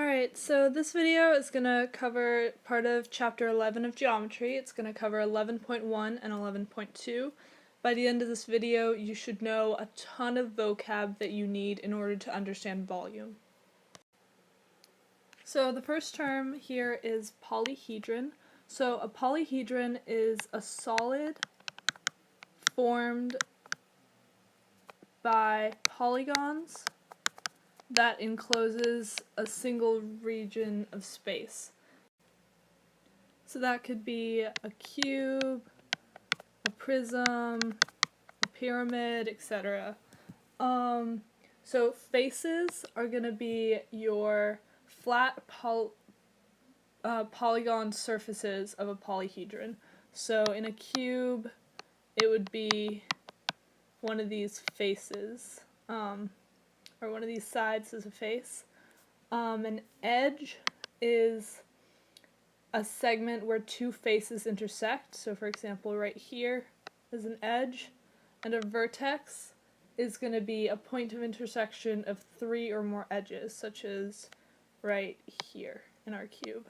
Alright, so this video is going to cover part of chapter 11 of geometry. It's going to cover 11.1 and 11.2. By the end of this video, you should know a ton of vocab that you need in order to understand volume. So the first term here is polyhedron. So a polyhedron is a solid formed by polygons that encloses a single region of space. So that could be a cube, a prism, a pyramid, etc. So faces are going to be your flat polygon surfaces of a polyhedron. So in a cube, it would be one of these faces. Or one of these sides is a face. An edge is a segment where two faces intersect. So for example, right here is an edge, and a vertex is going to be a point of intersection of three or more edges, such as right here in our cube.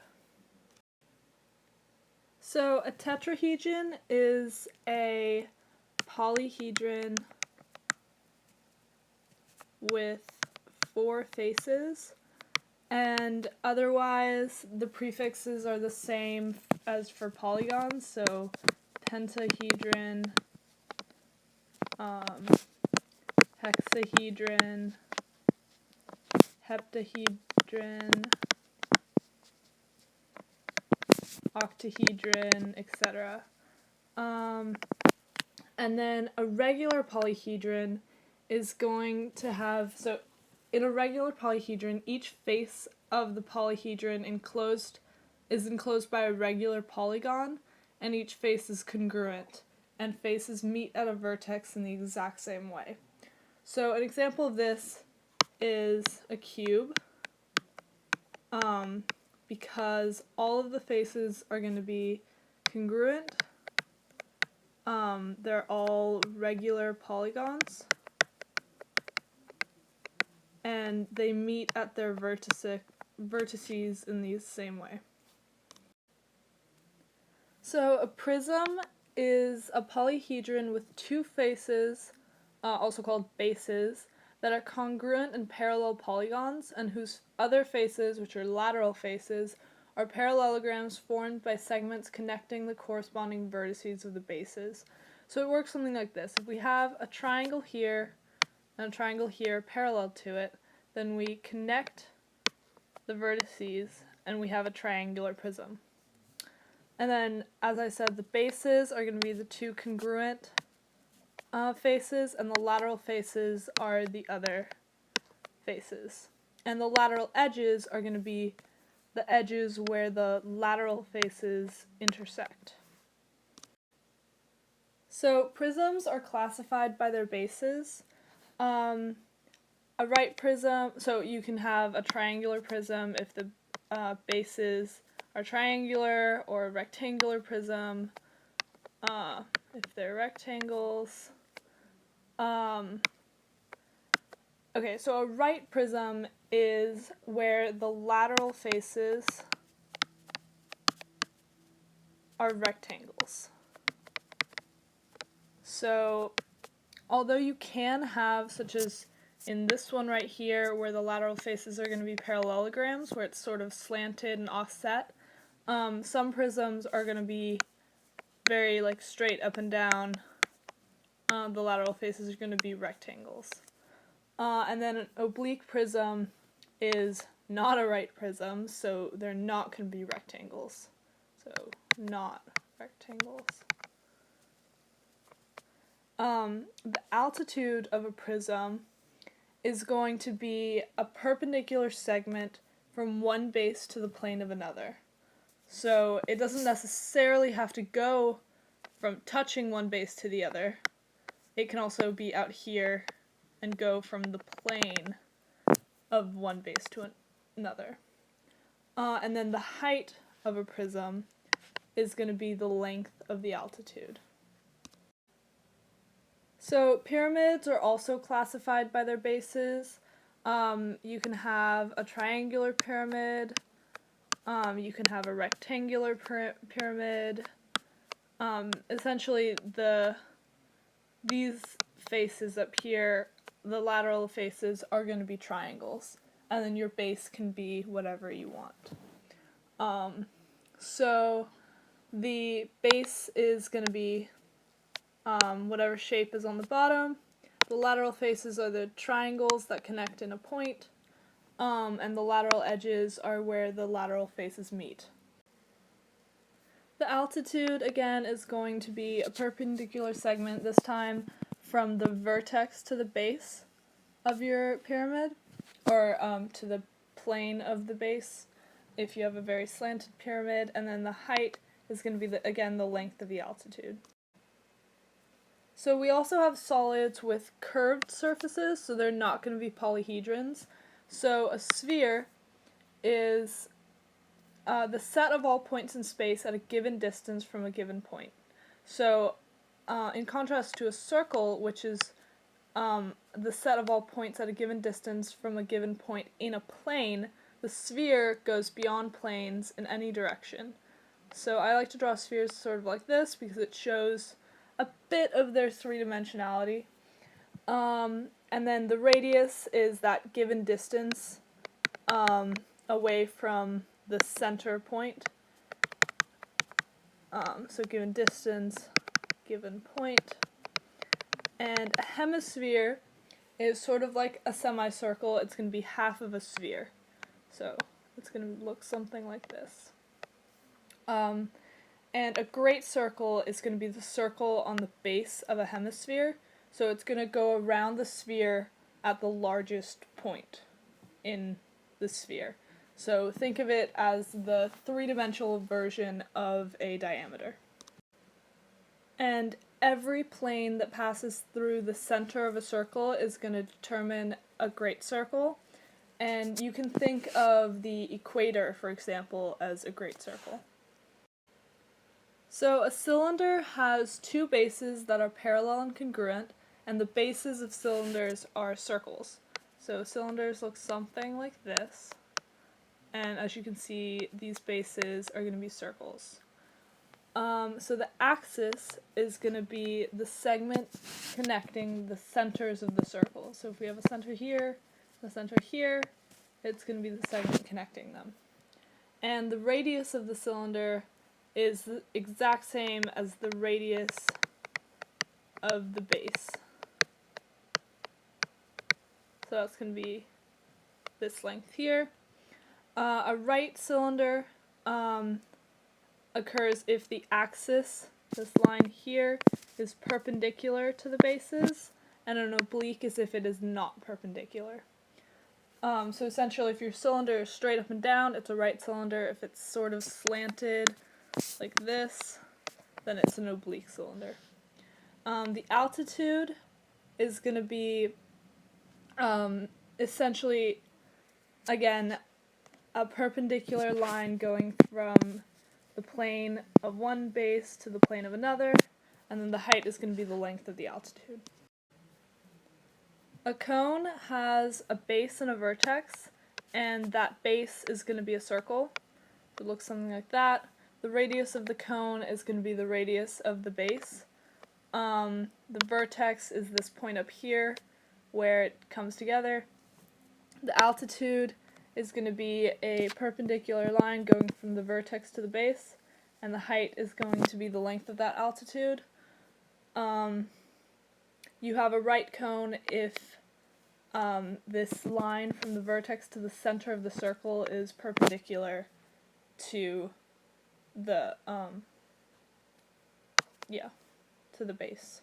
So a tetrahedron is a polyhedron with four faces, and otherwise the prefixes are the same as for polygons, so pentahedron, hexahedron, heptahedron, octahedron, etc. And then a regular polyhedron is going to have, so in a regular polyhedron, each face of the polyhedron is enclosed by a regular polygon, and each face is congruent, and faces meet at a vertex in the exact same way. So an example of this is a cube, because all of the faces are going to be congruent. They're all regular polygons, and they meet at their vertices in the same way. So a prism is a polyhedron with two faces, also called bases, that are congruent and parallel polygons, and whose other faces, which are lateral faces, are parallelograms formed by segments connecting the corresponding vertices of the bases. So it works something like this. If we have a triangle here and a triangle here parallel to it, then we connect the vertices and we have a triangular prism. And then, as I said, the bases are going to be the two congruent faces, and the lateral faces are the other faces. And the lateral edges are going to be the edges where the lateral faces intersect. So prisms are classified by their bases. A right prism, so you can have a triangular prism if the bases are triangular, or a rectangular prism if they're rectangles. Okay, so a right prism is where the lateral faces are rectangles. So although you can have, such as in this one right here, where the lateral faces are going to be parallelograms, where it's sort of slanted and offset, some prisms are going to be very straight up and down. The lateral faces are going to be rectangles. And then an oblique prism is not a right prism, so they're not going to be rectangles. So not rectangles. The altitude of a prism is going to be a perpendicular segment from one base to the plane of another. So it doesn't necessarily have to go from touching one base to the other. It can also be out here and go from the plane of one base to another. And then the height of a prism is going to be the length of the altitude. So pyramids are also classified by their bases. You can have a triangular pyramid, you can have a rectangular pyramid. Essentially, these faces up here, the lateral faces, are going to be triangles, and then your base can be whatever you want. So the base is going to be whatever shape is on the bottom. The lateral faces are the triangles that connect in a point, and the lateral edges are where the lateral faces meet. The altitude, again, is going to be a perpendicular segment, this time from the vertex to the base of your pyramid, or to the plane of the base if you have a very slanted pyramid, and then the height is going to be, again, the length of the altitude. So we also have solids with curved surfaces, so they're not going to be polyhedrons. So a sphere is the set of all points in space at a given distance from a given point. So in contrast to a circle, which is the set of all points at a given distance from a given point in a plane, the sphere goes beyond planes in any direction. So I like to draw spheres sort of like this because it shows a bit of their three-dimensionality. And then the radius is that given distance away from the center point. So given distance, given point. And a hemisphere is sort of like a semicircle. It's going to be half of a sphere. So it's going to look something like this. And a great circle is going to be the circle on the base of a hemisphere. So it's going to go around the sphere at the largest point in the sphere. So think of it as the three-dimensional version of a diameter. And every plane that passes through the center of a circle is going to determine a great circle. And you can think of the equator, for example, as a great circle. So a cylinder has two bases that are parallel and congruent, and the bases of cylinders are circles. So cylinders look something like this, and as you can see, these bases are going to be circles. So the axis is going to be the segment connecting the centers of the circle. So if we have a center here, the center here, it's going to be the segment connecting them. And the radius of the cylinder is the exact same as the radius of the base. So that's going to be this length here. A right cylinder occurs if the axis, this line here, is perpendicular to the bases, and an oblique is if it is not perpendicular. So essentially, if your cylinder is straight up and down, it's a right cylinder. If it's sort of slanted like this, then it's an oblique cylinder. The altitude is going to be essentially, again, a perpendicular line going from the plane of one base to the plane of another, and then the height is going to be the length of the altitude. A cone has a base and a vertex, and that base is going to be a circle. It looks something like that. The radius of the cone is going to be the radius of the base. The vertex is this point up here where it comes together. The altitude is going to be a perpendicular line going from the vertex to the base, and the height is going to be the length of that altitude. You have a right cone if this line from the vertex to the center of the circle is perpendicular to the to the base.